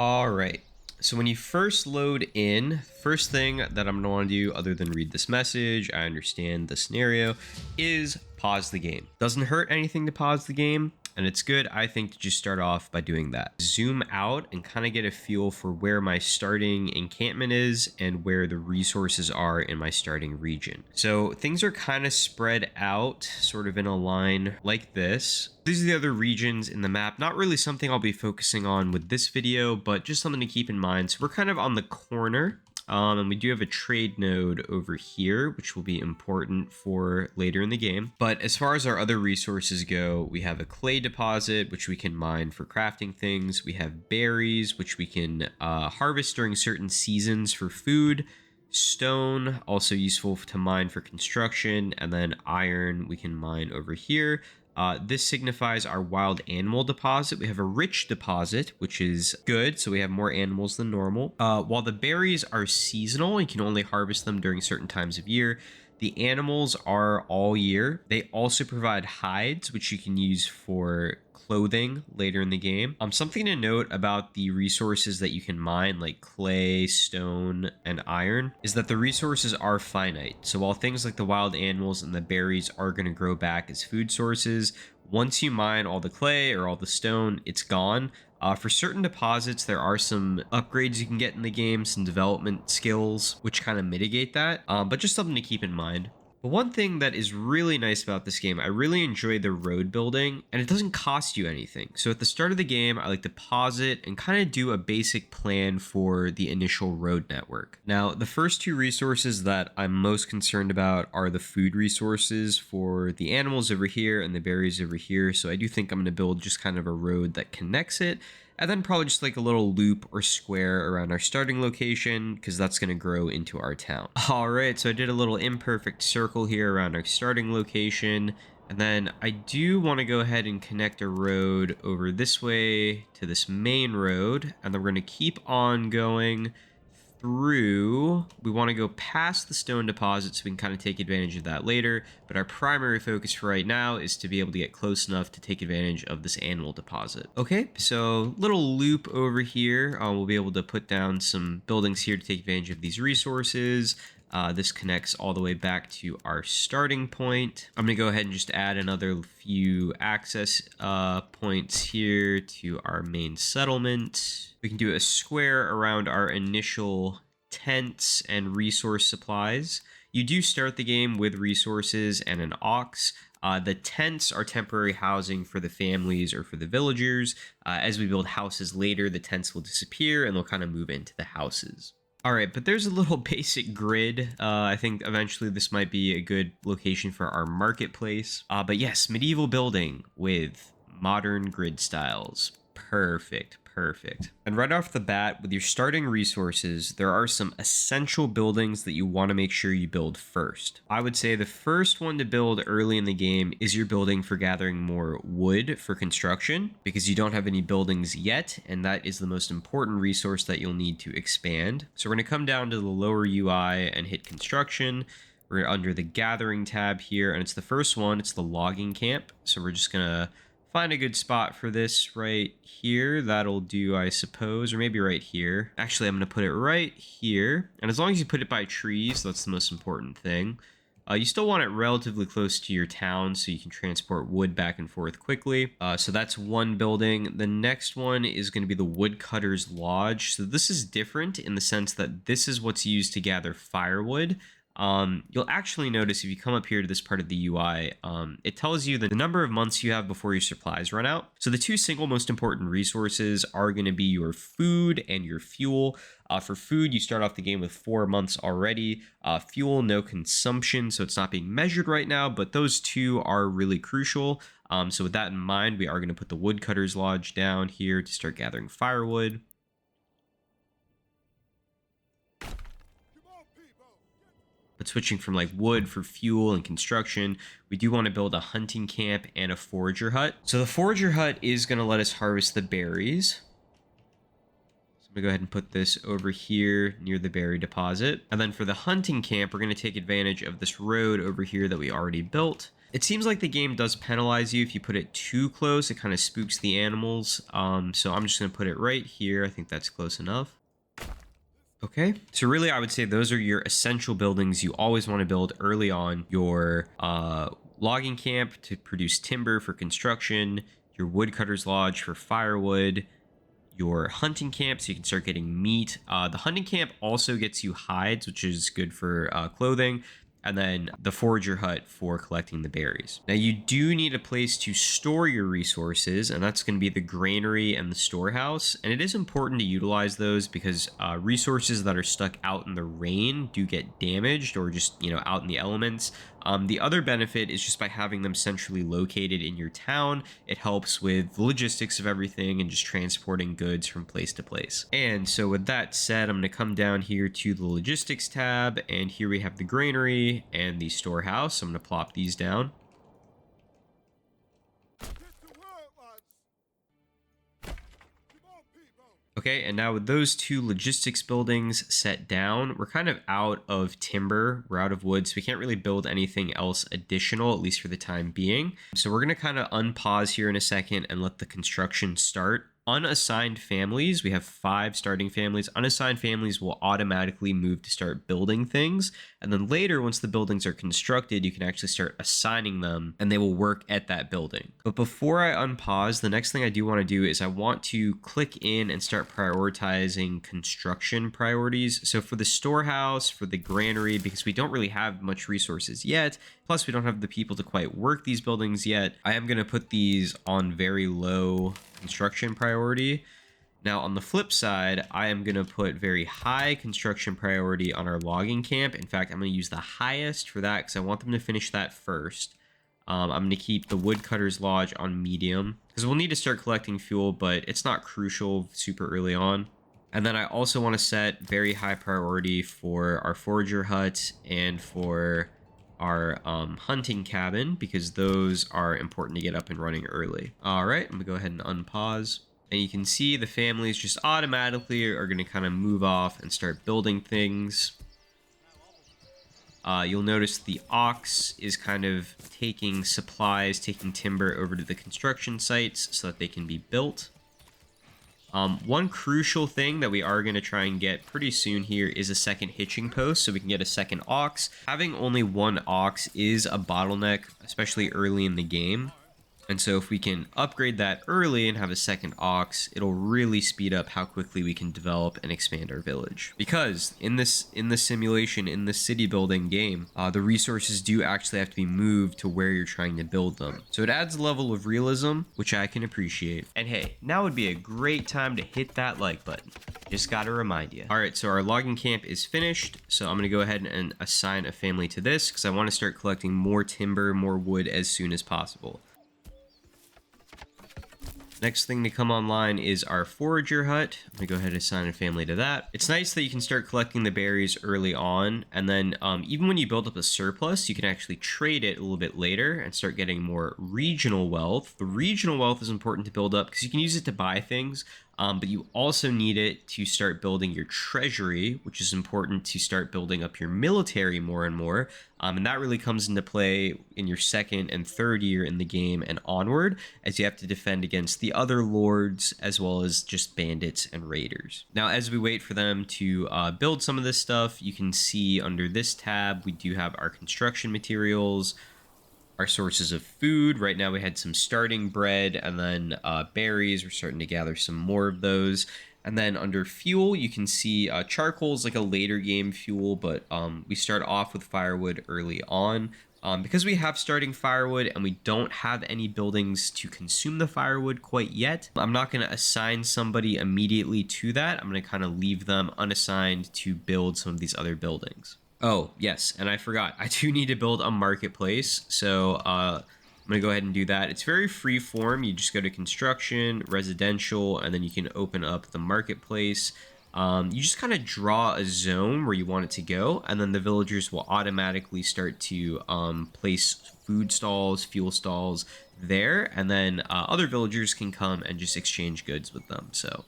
All right. So when you first load in, first thing that I'm going to want to do other than read this message, I understand the scenario, is pause the game. Doesn't hurt anything to pause the game. And it's good, I think, to just start off by doing that. Zoom out and kind of get a feel for where my starting encampment is and where the resources are in my starting region. So things are kind of spread out, sort of in a line like this. These are the other regions in the map. Not really something I'll be focusing on with this video, but just something to keep in mind. So we're kind of on the corner. And we do have a trade node over here, which will be important for later in the game. But as far as our other resources go, we have a clay deposit, which we can mine for crafting things. We have berries, which we can harvest during certain seasons for food. Stone, also useful to mine for construction. And then iron, we can mine over here. This signifies our wild animal deposit. We have a rich deposit, which is good, so we have more animals than normal. While the berries are seasonal, you can only harvest them during certain times of year. The animals are all year. They also provide hides, which you can use for clothing later in the game. Something to note about the resources that you can mine, like clay, stone, and iron, is that the resources are finite. So while things like the wild animals and the berries are going to grow back as food sources, once you mine all the clay or all the stone, it's gone. For certain deposits, there are some upgrades you can get in the game, some development skills, which kind of mitigate that, but just something to keep in mind. But one thing that is really nice about this game, I really enjoy the road building, and it doesn't cost you anything. So at the start of the game, I like to pause it and kind of do a basic plan for the initial road network. Now, the first two resources that I'm most concerned about are the food resources for the animals over here and the berries over here. So I do think I'm going to build just kind of a road that connects it. And then probably just like a little loop or square around our starting location, because that's going to grow into our town. All right, so I did a little imperfect circle here around our starting location. And then I do want to go ahead and connect a road over this way to this main road. And then we're going to keep on going through. We want to go past the stone deposit so we can kind of take advantage of that later, but our primary focus for right now is to be able to get close enough to take advantage of this animal deposit. Okay, so little loop over here. We'll be able to put down some buildings here to take advantage of these resources. This connects all the way back to our starting point. I'm going to go ahead and just add another few access points here to our main settlement. We can do a square around our initial tents and resource supplies. You do start the game with resources and an ox. The tents are temporary housing for the families or for the villagers. As we build houses later, the tents will disappear and they'll kind of move into the houses. All right, but there's a little basic grid. I think eventually this might be a good location for our marketplace. But yes, medieval building with modern grid styles. Perfect. And right off the bat, with your starting resources, there are some essential buildings that you want to make sure you build first. I would say the first one to build early in the game is your building for gathering more wood for construction, because you don't have any buildings yet, and that is the most important resource that you'll need to expand. So we're going to come down to the lower UI and hit construction. We're under the gathering tab here, and it's the first one. It's the logging camp. So we're just going to find a good spot for this right here. That'll do, I suppose, or maybe right here. Actually, I'm going to put it right here. And as long as you put it by trees, that's the most important thing. You still want it relatively close to your town so you can transport wood back and forth quickly. So that's one building. The next one is going to be the Woodcutter's Lodge. So this is different in the sense that this is what's used to gather firewood. You'll actually notice if you come up here to this part of the UI, it tells you the number of months you have before your supplies run out. So the two single most important resources are going to be your food and your fuel. For food, you start off the game with 4 months already. Fuel, no consumption, so it's not being measured right now, but those two are really crucial. So with that in mind, we are going to put the Woodcutter's Lodge down here to start gathering firewood. But switching from like wood for fuel and construction, we do want to build a hunting camp and a forager hut. So the forager hut is going to let us harvest the berries. So I'm going to go ahead and put this over here near the berry deposit. And then for the hunting camp, we're going to take advantage of this road over here that we already built. It seems like the game does penalize you if you put it too close. It kind of spooks the animals. So I'm just going to put it right here. I think that's close enough. Okay, so really I would say those are your essential buildings you always want to build early on. Your logging camp to produce timber for construction, your woodcutter's lodge for firewood, your hunting camp so you can start getting meat. The hunting camp also gets you hides, which is good for clothing, and then the forager hut for collecting the berries. Now you do need a place to store your resources, and that's going to be the granary and the storehouse. And it is important to utilize those because resources that are stuck out in the rain do get damaged or just, out in the elements. The other benefit is just by having them centrally located in your town, it helps with the logistics of everything and just transporting goods from place to place. And so with that said, I'm going to come down here to the logistics tab, and here we have the granary and the storehouse. I'm going to plop these down. Okay, and now with those two logistics buildings set down, we're kind of out of timber, we're out of wood, so we can't really build anything else additional, at least for the time being. So we're going to kind of unpause here in a second and let the construction start. Unassigned families, we have 5 starting families. Unassigned families will automatically move to start building things. And then later, once the buildings are constructed, you can actually start assigning them and they will work at that building. But before I unpause, the next thing I do want to do is I want to click in and start prioritizing construction priorities. So for the storehouse, for the granary, because we don't really have much resources yet, plus we don't have the people to quite work these buildings yet, I am going to put these on very low construction priority. Now on the flip side, I am going to put very high construction priority on our logging camp. In fact, I'm going to use the highest for that because I want them to finish that first. I'm going to keep the woodcutter's lodge on medium because we'll need to start collecting fuel, but it's not crucial super early on. And then I also want to set very high priority for our forager hut and for our hunting cabin because those are important to get up and running early. All right, I'm gonna go ahead and unpause. And you can see the families just automatically are gonna kind of move off and start building things. You'll notice the ox is kind of taking supplies, taking timber over to the construction sites so that they can be built. One crucial thing that we are going to try and get pretty soon here is a second hitching post so we can get a second ox. Having only one ox is a bottleneck, especially early in the game. And so if we can upgrade that early and have a second ox, it'll really speed up how quickly we can develop and expand our village. Because in this simulation, in the city building game, the resources do actually have to be moved to where you're trying to build them. So it adds a level of realism, which I can appreciate. And hey, now would be a great time to hit that like button. Just gotta remind you. All right, so our logging camp is finished. So I'm gonna go ahead and assign a family to this because I want to start collecting more timber, more wood as soon as possible. Next thing to come online is our forager hut. I'm gonna go ahead and assign a family to that. It's nice that you can start collecting the berries early on, and then even when you build up a surplus, you can actually trade it a little bit later and start getting more regional wealth. The regional wealth is important to build up because you can use it to buy things, but you also need it to start building your treasury, which is important to start building up your military more and more. And that really comes into play in your second and third year in the game and onward, as you have to defend against the other lords as well as just bandits and raiders. Now, as we wait for them to build some of this stuff, you can see under this tab, we do have our construction materials, our sources of food. Right now we had some starting bread and then berries. We're starting to gather some more of those. And then under fuel, you can see charcoal is like a later game fuel, but we start off with firewood early on. Because we have starting firewood and we don't have any buildings to consume the firewood quite yet, I'm not going to assign somebody immediately to that. I'm going to kind of leave them unassigned to build some of these other buildings. Oh, yes, and I forgot. I do need to build a marketplace, so I'm going to go ahead and do that. It's very free form. You just go to construction, residential, and then you can open up the marketplace. You just kind of draw a zone where you want it to go, and then the villagers will automatically start to place food stalls, fuel stalls there, and then other villagers can come and just exchange goods with them. So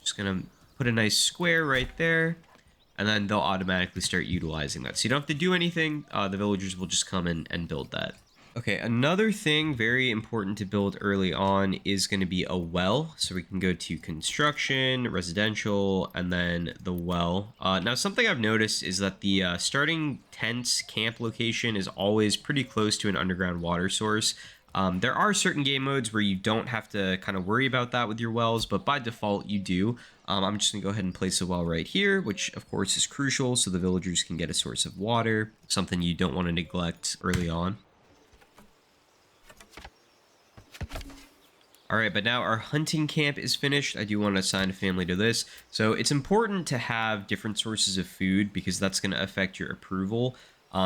just going to put a nice square right there. and then they'll automatically start utilizing that. So you don't have to do anything. The villagers will just come in and build that. Okay, another thing very important to build early on is going to be a well. So we can go to construction, residential, and then the well. Now, something I've noticed is that the starting tents camp location is always pretty close to an underground water source. There are certain game modes where you don't have to kind of worry about that with your wells, but by default you do. I'm just going to go ahead and place a well right here, which of course is crucial so the villagers can get a source of water, something you don't want to neglect early on. All right, but now our hunting camp is finished. I do want to assign a family to this. So it's important to have different sources of food because that's going to affect your approval.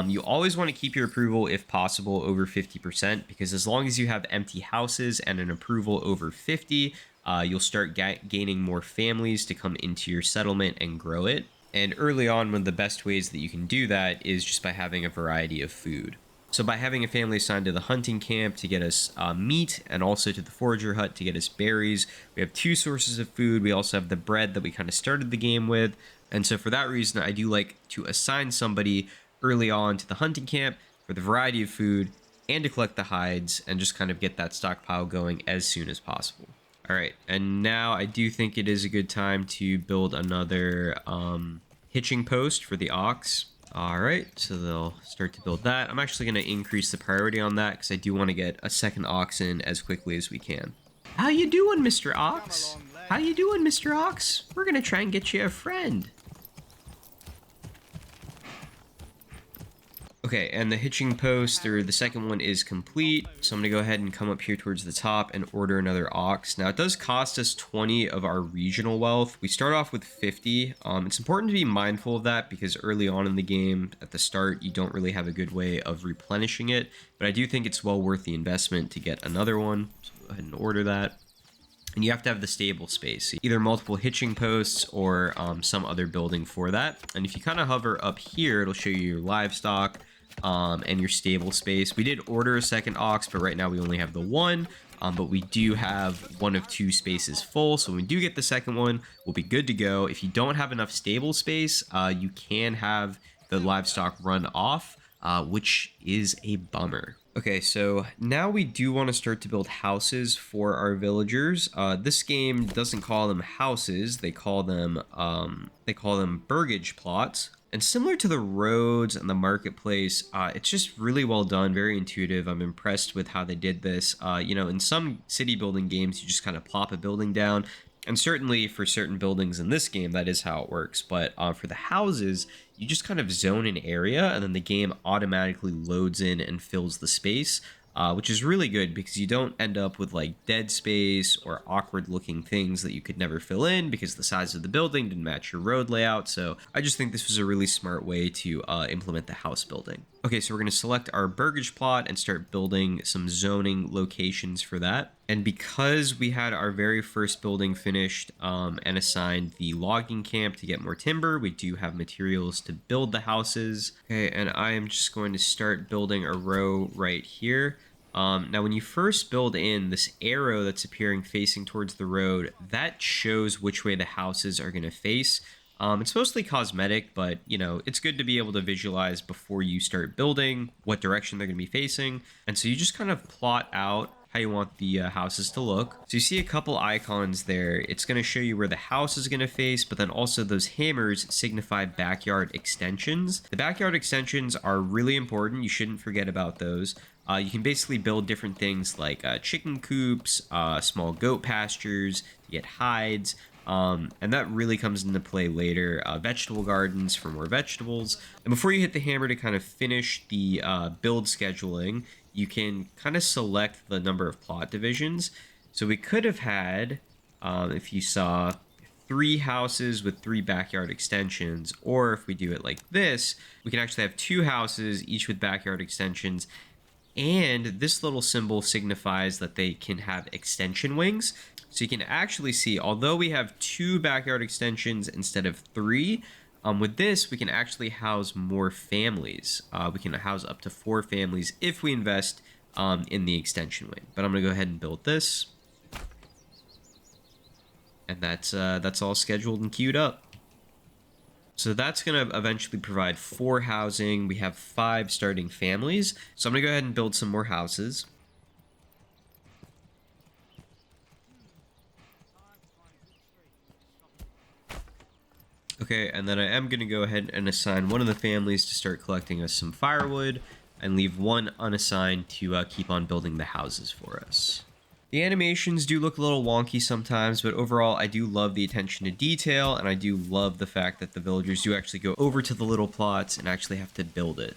You always want to keep your approval, if possible, over 50%, because as long as you have empty houses and an approval over 50, you'll start gaining more families to come into your settlement and grow it. And early on, one of the best ways that you can do that is just by having a variety of food. So by having a family assigned to the hunting camp to get us meat, and also to the forager hut to get us berries, we have 2 sources of food. We also have the bread that we kind of started the game with. And so for that reason, I do like to assign somebody early on to the hunting camp for the variety of food and to collect the hides and just kind of get that stockpile going as soon as possible. All right, and now I do think it is a good time to build another hitching post for the ox. All right, so they'll start to build that. I'm actually going to increase the priority on that because I do want to get a second ox in as quickly as we can. How you doing, Mr. Ox? How you doing, Mr. Ox? We're going to try and get you a friend. Okay, and the hitching post, or the second one, is complete. So I'm going to go ahead and come up here towards the top and order another ox. Now, it does cost us 20 of our regional wealth. We start off with 50. It's important to be mindful of that because early on in the game, at the start, you don't really have a good way of replenishing it. But I do think it's well worth the investment to get another one. So go ahead and order that. And you have to have the stable space, either multiple hitching posts or some other building for that. And if you kind of hover up here, it'll show you your livestock and your stable space. We did order a second ox, but right now we only have the one. But we do have 1 of 2 spaces full. So when we do get the second one, we'll be good to go. If you don't have enough stable space, you can have the livestock run off, which is a bummer. Okay, so now we do want to start to build houses for our villagers. This game doesn't call them houses; they call them burgage plots. And similar to the roads and the marketplace, it's just really well done, very intuitive. I'm impressed with how they did this. In some city building games, you just kind of plop a building down. And certainly for certain buildings in this game, that is how it works. But for the houses, you just kind of zone an area and then the game automatically loads in and fills the space, which is really good because you don't end up with like dead space or awkward looking things that you could never fill in because the size of the building didn't match your road layout. So I just think this was a really smart way to implement the house building. Okay, so we're going to select our burgage plot and start building some zoning locations for that. And because we had our very first building finished and assigned the logging camp to get more timber, we do have materials to build the houses. Okay, and I am just going to start building a row right here. Now, when you first build in, this arrow that's appearing facing towards the road, that shows which way the houses are going to face. It's mostly cosmetic, but, it's good to be able to visualize before you start building what direction they're going to be facing. And so you just kind of plot out how you want the houses to look. So you see a couple icons there. It's going to show you where the house is going to face, but then also those hammers signify backyard extensions. The backyard extensions are really important. You shouldn't forget about those. You can basically build different things like chicken coops, small goat pastures to get hides, and that really comes into play later. Vegetable gardens for more vegetables. And before you hit the hammer to kind of finish the build scheduling, you can kind of select the number of plot divisions. So we could have had, if you saw, 3 houses with 3 backyard extensions, or if we do it like this, we can actually have 2 houses, each with backyard extensions. And this little symbol signifies that they can have extension wings. So you can actually see, although we have 2 backyard extensions instead of 3, with this, we can actually house more families. We can house up to 4 families if we invest in the extension wing. But I'm going to go ahead and build this. And that's all scheduled and queued up. So that's going to eventually provide 4 housing. We have 5 starting families. So I'm going to go ahead and build some more houses. Okay, and then I am going to go ahead and assign one of the families to start collecting us some firewood and leave one unassigned to keep on building the houses for us. The animations do look a little wonky sometimes, but overall I do love the attention to detail, and I do love the fact that the villagers do actually go over to the little plots and actually have to build it.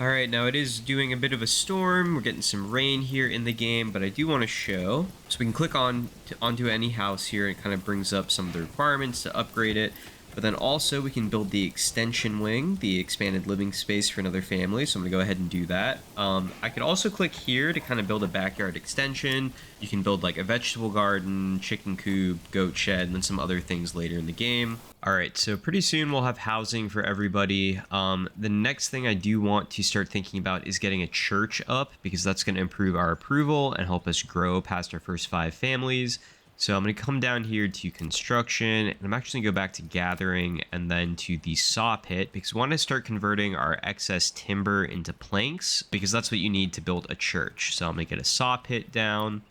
Alright, now it is doing a bit of a storm. We're getting some rain here in the game, but I do want to show. So we can click onto any house here, and it kind of brings up some of the requirements to upgrade it. But then also we can build the extension wing, the expanded living space for another family. So I'm going to go ahead and do that. I could also click here to kind of build a backyard extension. You can build like a vegetable garden, chicken coop, goat shed, and then some other things later in the game. All right, so pretty soon we'll have housing for everybody. The next thing I do want to start thinking about is getting a church up, because that's going to improve our approval and help us grow past our first 5 families. So I'm going to come down here to construction, and I'm actually going to go back to gathering and then to the saw pit, because we want to start converting our excess timber into planks, because that's what you need to build a church. So I'm going to get a saw pit down.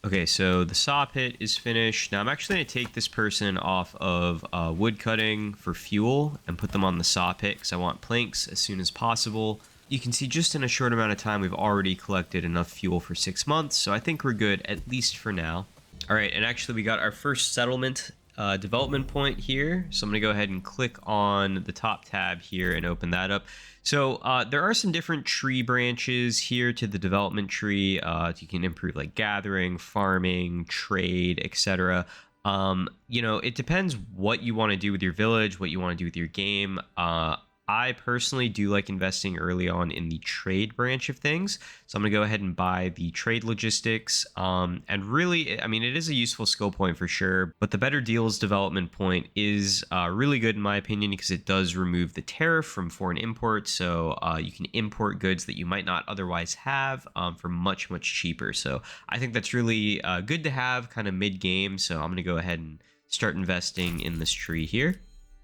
Okay, so the saw pit is finished. Now I'm actually going to take this person off of wood cutting for fuel and put them on the saw pit, because I want planks as soon as possible. You can see just in a short amount of time we've already collected enough fuel for 6 months, so I think we're good, at least for now. All right, and actually we got our first settlement development point here. So I'm going to go ahead and click on the top tab here and open that up. So there are some different tree branches here to the development tree. You can improve like gathering, farming, trade, etc. You know, it depends what you want to do with your village, what you want to do with your game. I personally do like investing early on in the trade branch of things. So I'm going to go ahead and buy the trade logistics. And really, I mean, it is a useful skill point for sure, but the better deals development point is really good in my opinion, because it does remove the tariff from foreign imports. So you can import goods that you might not otherwise have for much, much cheaper. So I think that's really good to have kind of mid-game. So I'm going to go ahead and start investing in this tree here.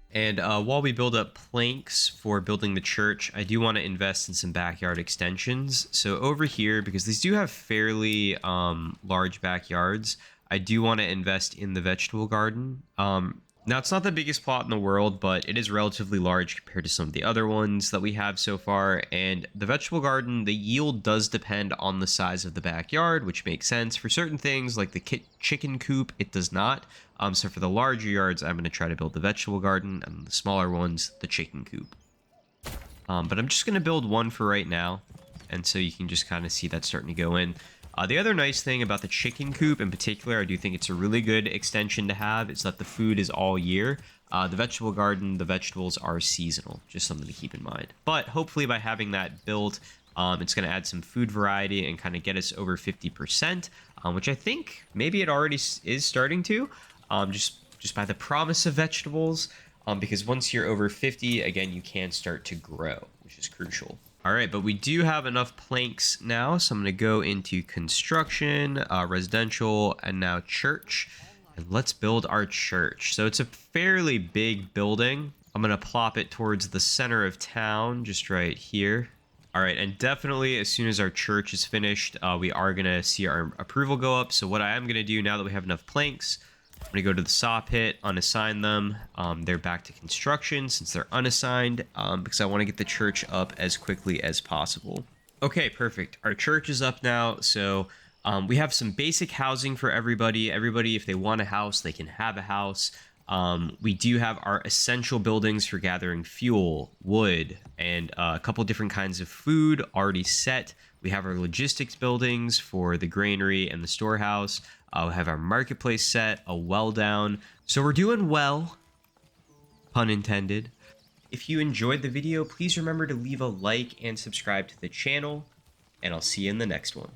And while we build up planks for building the church, I do want to invest in some backyard extensions. So over here, because these do have fairly large backyards, I do want to invest in the vegetable garden. Now, it's not the biggest plot in the world, but it is relatively large compared to some of the other ones that we have so far. And the vegetable garden, the yield does depend on the size of the backyard, which makes sense. For certain things, like the chicken coop, it does not. So for the larger yards, I'm going to try to build the vegetable garden, and the smaller ones, the chicken coop. But I'm just going to build one for right now. And so you can just kind of see that starting to go in. The other nice thing about the chicken coop in particular, I do think it's a really good extension to have, is that the food is all year. The vegetable garden, the vegetables are seasonal, just something to keep in mind. But hopefully by having that built, it's going to add some food variety and kind of get us over 50%, which I think maybe it already is starting to, just by the promise of vegetables, because once you're over 50, again, you can start to grow, which is crucial. All right, but we do have enough planks now, so I'm going to go into construction, residential, and now church. And let's build our church. So it's a fairly big building. I'm going to plop it towards the center of town, just right here. All right, and definitely as soon as our church is finished, we are going to see our approval go up. So what I am going to do now that we have enough planks, I'm going to go to the saw pit, unassign them. They're back to construction since they're unassigned, because I want to get the church up as quickly as possible. Okay, perfect. Our church is up now, so we have some basic housing for everybody. Everybody, if they want a house, they can have a house. We do have our essential buildings for gathering fuel, wood, and a couple different kinds of food already set. We have our logistics buildings for the granary and the storehouse. We have our marketplace set, a well down. So we're doing well, pun intended. If you enjoyed the video, please remember to leave a like and subscribe to the channel, and I'll see you in the next one.